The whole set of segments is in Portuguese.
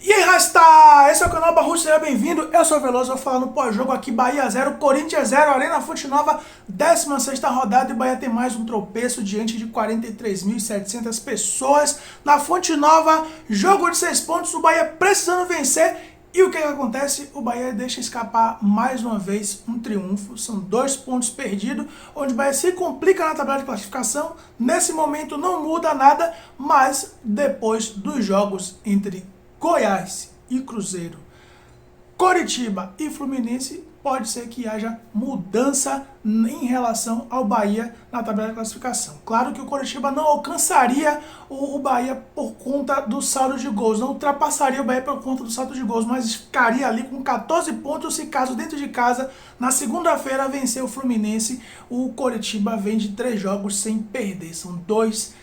E aí, Rasta! Esse é o canal Barroso, seja bem-vindo. Eu sou o Veloso, vou falar no pós-jogo aqui, Bahia 0, Corinthians 0, Arena Fonte Nova, 16ª rodada, e o Bahia tem mais um tropeço diante de 43.700 pessoas na Fonte Nova. Jogo de 6 pontos, o Bahia precisando vencer. E o que acontece? O Bahia deixa escapar mais uma vez um triunfo. São 2 pontos perdidos, onde o Bahia se complica na tabela de classificação. Nesse momento não muda nada, mas depois dos jogos entre Goiás e Cruzeiro, Coritiba e Fluminense, pode ser que haja mudança em relação ao Bahia na tabela de classificação. Claro que o Coritiba não alcançaria o Bahia por conta do saldo de gols, não ultrapassaria o Bahia por conta do saldo de gols, mas ficaria ali com 14 pontos se caso dentro de casa, na segunda-feira, vencer o Fluminense. O Coritiba vem de 3 jogos sem perder, são 2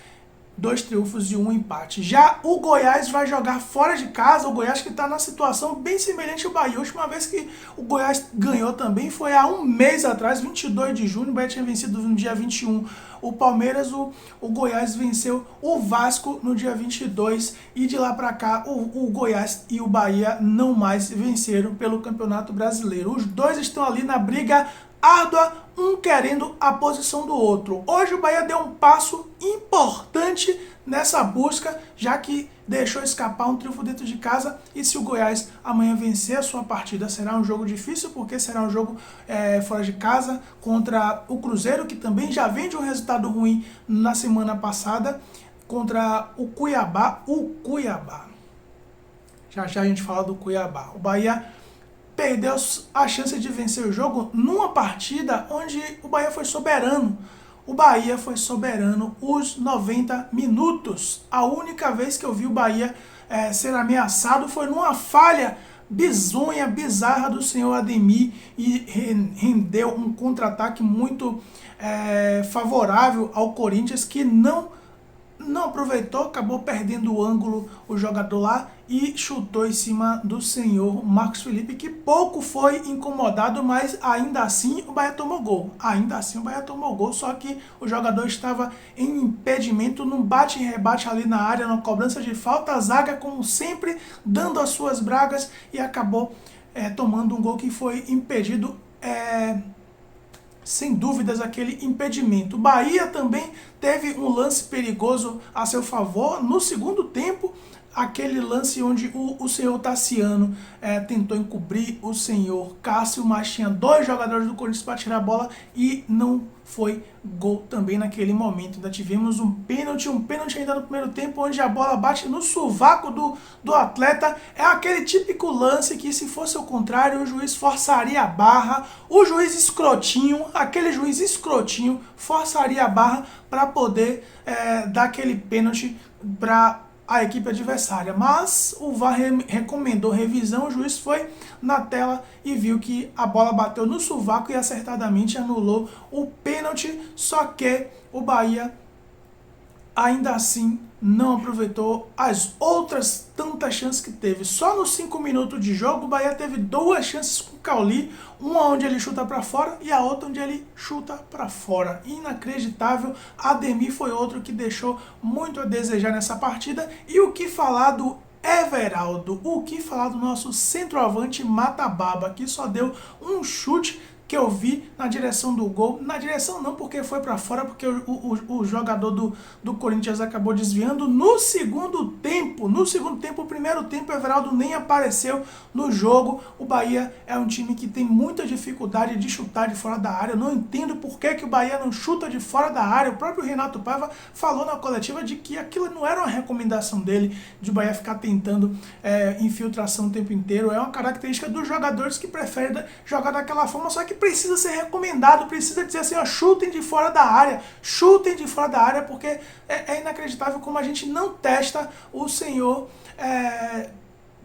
triunfos e 1 empate. Já o Goiás vai jogar fora de casa, o Goiás que está na situação bem semelhante ao Bahia. A última vez que o Goiás ganhou também foi há um mês atrás, 22 de junho, o Bahia tinha vencido no dia 21 o Palmeiras, o Goiás venceu o Vasco no dia 22 e de lá para cá o Goiás e o Bahia não mais venceram pelo Campeonato Brasileiro. Os dois estão ali na briga árdua, um querendo a posição do outro. Hoje o Bahia deu um passo importante nessa busca, já que deixou escapar um triunfo dentro de casa, e se o Goiás amanhã vencer a sua partida, será um jogo difícil, porque será um jogo fora de casa contra o Cruzeiro, que também já vem de um resultado ruim na semana passada, contra o Cuiabá. Já já a gente fala do Cuiabá. O Bahia perdeu a chance de vencer o jogo numa partida onde o Bahia foi soberano. O Bahia foi soberano os 90 minutos. A única vez que eu vi o Bahia ser ameaçado foi numa falha bizonha, bizarra do senhor Ademir, e rendeu um contra-ataque muito favorável ao Corinthians, que não aproveitou, acabou perdendo o ângulo o jogador lá e chutou em cima do senhor Marcos Felipe, que pouco foi incomodado, mas ainda assim o Bahia tomou gol. Só que o jogador estava em impedimento, num bate e rebate ali na área, na cobrança de falta, a zaga, como sempre, dando as suas bragas, e acabou tomando um gol que foi impedido. Sem dúvidas, aquele impedimento. O Bahia também teve um lance perigoso a seu favor no segundo tempo, aquele lance onde o senhor Tassiano tentou encobrir o senhor Cássio, mas tinha 2 jogadores do Corinthians para tirar a bola e não foi gol também naquele momento. Ainda tivemos um pênalti ainda no primeiro tempo, onde a bola bate no sovaco do atleta. É aquele típico lance que, se fosse o contrário, o juiz forçaria a barra. O juiz escrotinho, aquele juiz escrotinho, forçaria a barra para poder dar aquele pênalti para a equipe adversária, mas o VAR recomendou revisão, o juiz foi na tela e viu que a bola bateu no sovaco e acertadamente anulou o pênalti, só que o Bahia ainda assim não aproveitou as outras tantas chances que teve. Só nos 5 minutos de jogo o Bahia teve 2 chances com o Cauli, uma onde ele chuta para fora e a outra onde ele chuta para fora. Inacreditável. Ademir foi outro que deixou muito a desejar nessa partida. E o que falar do Everaldo? O que falar do nosso centroavante Mata-Baba, que só deu um chute que eu vi na direção do gol. Na direção não, porque foi para fora, porque o jogador do Corinthians acabou desviando. No segundo tempo, o primeiro tempo, o Everaldo nem apareceu no jogo. O Bahia é um time que tem muita dificuldade de chutar de fora da área. Eu não entendo por que o Bahia não chuta de fora da área. O próprio Renato Paiva falou na coletiva de que aquilo não era uma recomendação dele, de o Bahia ficar tentando infiltração o tempo inteiro. É uma característica dos jogadores que preferem jogar daquela forma, só que precisa ser recomendado, precisa dizer assim, ó, chutem de fora da área, porque é inacreditável como a gente não testa o senhor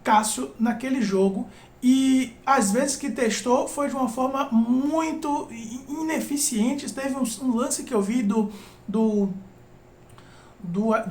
Cássio naquele jogo, e às vezes que testou foi de uma forma muito ineficiente. Teve um lance que eu vi do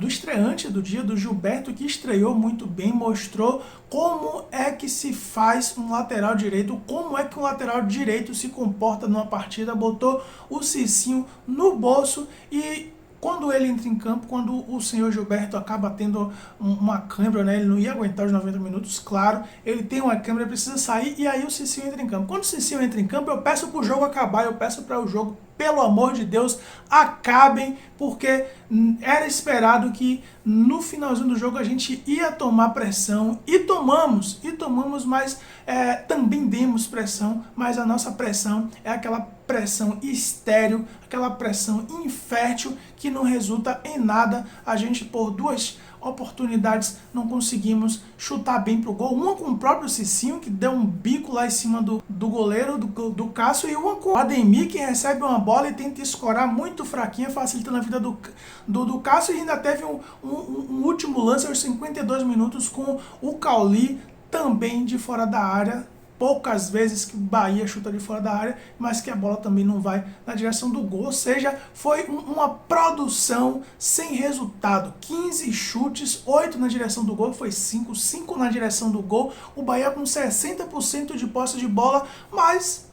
estreante do dia, do Gilberto, que estreou muito bem, mostrou como é que se faz um lateral direito, como é que um lateral direito se comporta numa partida, botou o Cicinho no bolso e quando ele entra em campo, quando o senhor Gilberto acaba tendo uma câimbra, né, ele não ia aguentar os 90 minutos, claro, ele tem uma câimbra, precisa sair, e aí o Cicinho entra em campo. Quando o Cicinho entra em campo, eu peço para o jogo acabar, eu peço para o jogo, pelo amor de Deus, acabem, porque era esperado que no finalzinho do jogo a gente ia tomar pressão, e tomamos, mas também demos pressão, mas a nossa pressão é aquela pressão estéril, aquela pressão infértil que não resulta em nada. A gente, por duas oportunidades, não conseguimos chutar bem pro gol, uma com o próprio Cicinho, que deu um bico lá em cima do goleiro, do Cássio, e uma com o Ademir, que recebe uma bola e tenta escorar muito fraquinha, facilitando a vida do Cássio, e ainda teve um último lance aos 52 minutos com o Cauli, também de fora da área. Poucas vezes que o Bahia chuta de fora da área, mas que a bola também não vai na direção do gol. Ou seja, foi uma produção sem resultado. 15 chutes, 8 na direção do gol, foi 5 na direção do gol. O Bahia com 60% de posse de bola, mas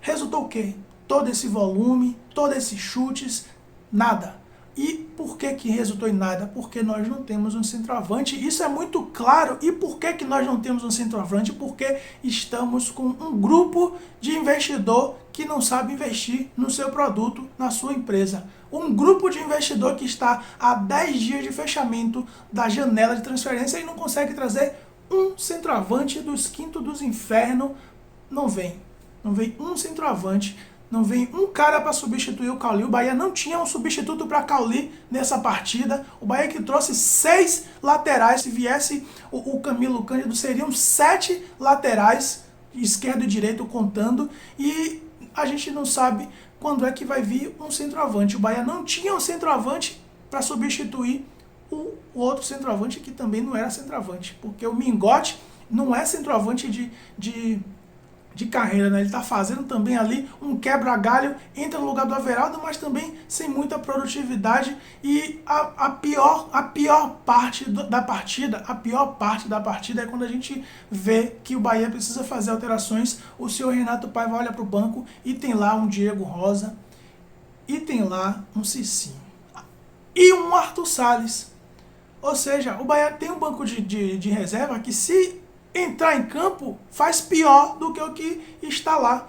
resultou o quê? Todo esse volume, todos esses chutes, nada. E por que resultou em nada? Porque nós não temos um centroavante. Isso é muito claro. E por que nós não temos um centroavante? Porque estamos com um grupo de investidor que não sabe investir no seu produto, na sua empresa. Um grupo de investidor que está a 10 dias de fechamento da janela de transferência e não consegue trazer um centroavante dos quintos dos infernos. Não vem um centroavante. Não vem um cara para substituir o Cauli. O Bahia não tinha um substituto para Cauli nessa partida. O Bahia que trouxe 6 laterais. Se viesse o Camilo Cândido, seriam 7 laterais, esquerdo e direito contando. E a gente não sabe quando é que vai vir um centroavante. O Bahia não tinha um centroavante para substituir o outro centroavante que também não era centroavante. Porque o Mingote não é centroavante de carreira, né? Ele está fazendo também ali um quebra-galho, entra no lugar do Averaldo, mas também sem muita produtividade. E a pior parte da partida é quando a gente vê que o Bahia precisa fazer alterações. O senhor Renato Paiva olha para o banco e tem lá um Diego Rosa e tem lá um Cicinho e um Arthur Salles. Ou seja, o Bahia tem um banco de reserva que, se entrar em campo, faz pior do que o que está lá,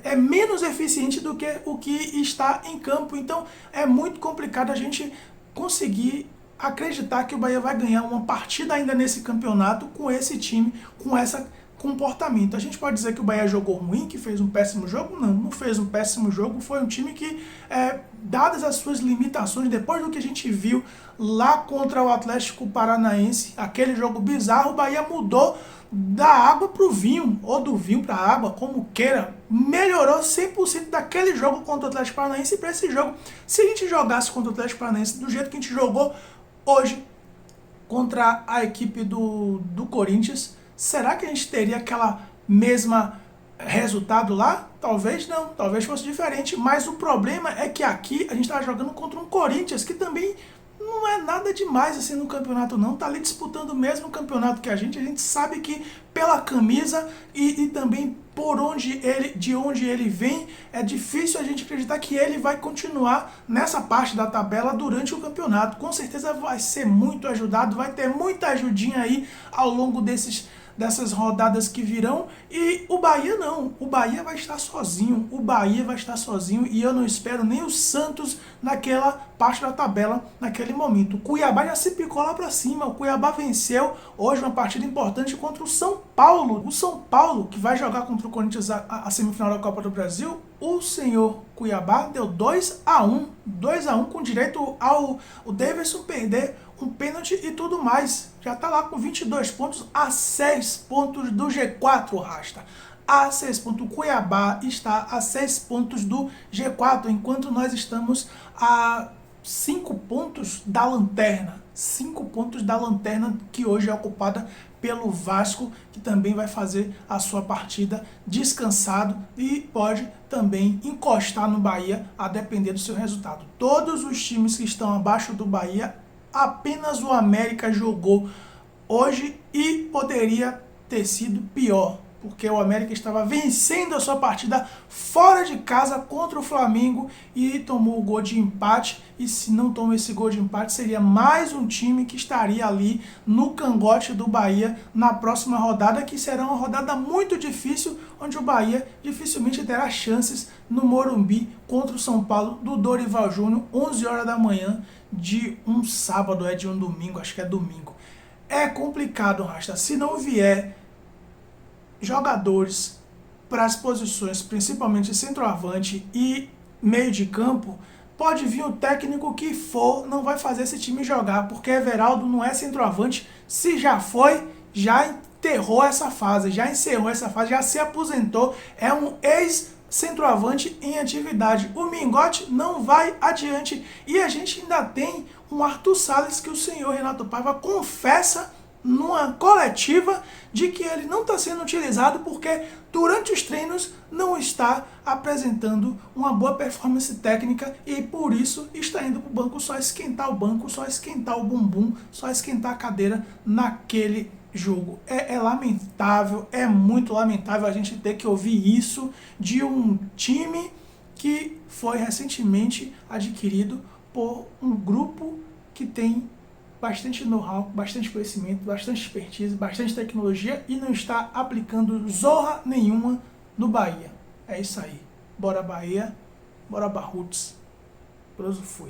é menos eficiente do que o que está em campo. Então é muito complicado a gente conseguir acreditar que o Bahia vai ganhar uma partida ainda nesse campeonato com esse time, com esse comportamento. A gente pode dizer que o Bahia jogou ruim, que fez um péssimo jogo? Não fez um péssimo jogo. Foi um time que, dadas as suas limitações, depois do que a gente viu lá contra o Atlético Paranaense, aquele jogo bizarro, o Bahia mudou da água para o vinho, ou do vinho para a água, como queira. Melhorou 100% daquele jogo contra o Atlético Paranaense para esse jogo. Se a gente jogasse contra o Atlético Paranaense do jeito que a gente jogou hoje contra a equipe do Corinthians, será que a gente teria aquela mesma resultado lá? Talvez não, talvez fosse diferente, mas o problema é que aqui a gente estava jogando contra um Corinthians que também não é nada demais assim no campeonato não, tá ali disputando o mesmo campeonato que a gente sabe que pela camisa e também de onde ele vem, é difícil a gente acreditar que ele vai continuar nessa parte da tabela durante o campeonato. Com certeza vai ser muito ajudado, vai ter muita ajudinha aí ao longo dessas rodadas que virão. E o Bahia não, o Bahia vai estar sozinho, e eu não espero nem o Santos naquela parte da tabela naquele momento. O Cuiabá já se picou lá para cima, o Cuiabá venceu hoje uma partida importante contra o São Paulo. O São Paulo, que vai jogar contra o Corinthians a semifinal da Copa do Brasil, o senhor Cuiabá deu 2-1 com direito ao Davidson perder um pênalti e tudo mais. Já está lá com 22 pontos, a 6 pontos do G4, Rasta. A 6 pontos. O Cuiabá está a 6 pontos do G4, enquanto nós estamos a 5 pontos da lanterna. 5 pontos da lanterna, que hoje é ocupada pelo Vasco, que também vai fazer a sua partida descansado e pode também encostar no Bahia a depender do seu resultado. Todos os times que estão abaixo do Bahia, apenas o América jogou hoje e poderia ter sido pior. porque o América estava vencendo a sua partida fora de casa contra o Flamengo e tomou o gol de empate. E se não toma esse gol de empate, seria mais um time que estaria ali no cangote do Bahia na próxima rodada, que será uma rodada muito difícil, onde o Bahia dificilmente terá chances no Morumbi contra o São Paulo do Dorival Júnior, 11 horas da manhã de um sábado, de um domingo, acho que é domingo. É complicado, Rasta, se não vier jogadores para as posições, principalmente centroavante e meio de campo, pode vir o técnico que for, não vai fazer esse time jogar, porque Everaldo não é centroavante, se já foi, já enterrou essa fase, já encerrou essa fase, já se aposentou, é um ex-centroavante em atividade. O Mingote não vai adiante e a gente ainda tem um Arthur Salles que o senhor Renato Paiva confessa numa coletiva de que ele não está sendo utilizado porque durante os treinos não está apresentando uma boa performance técnica e por isso está indo para o banco só esquentar o banco, só esquentar o bumbum, só esquentar a cadeira naquele jogo. É lamentável, é muito lamentável a gente ter que ouvir isso de um time que foi recentemente adquirido por um grupo que tem bastante know-how, bastante conhecimento, bastante expertise, bastante tecnologia e não está aplicando zorra nenhuma no Bahia. É isso aí. Bora Bahia, bora Barruts. Proso fui.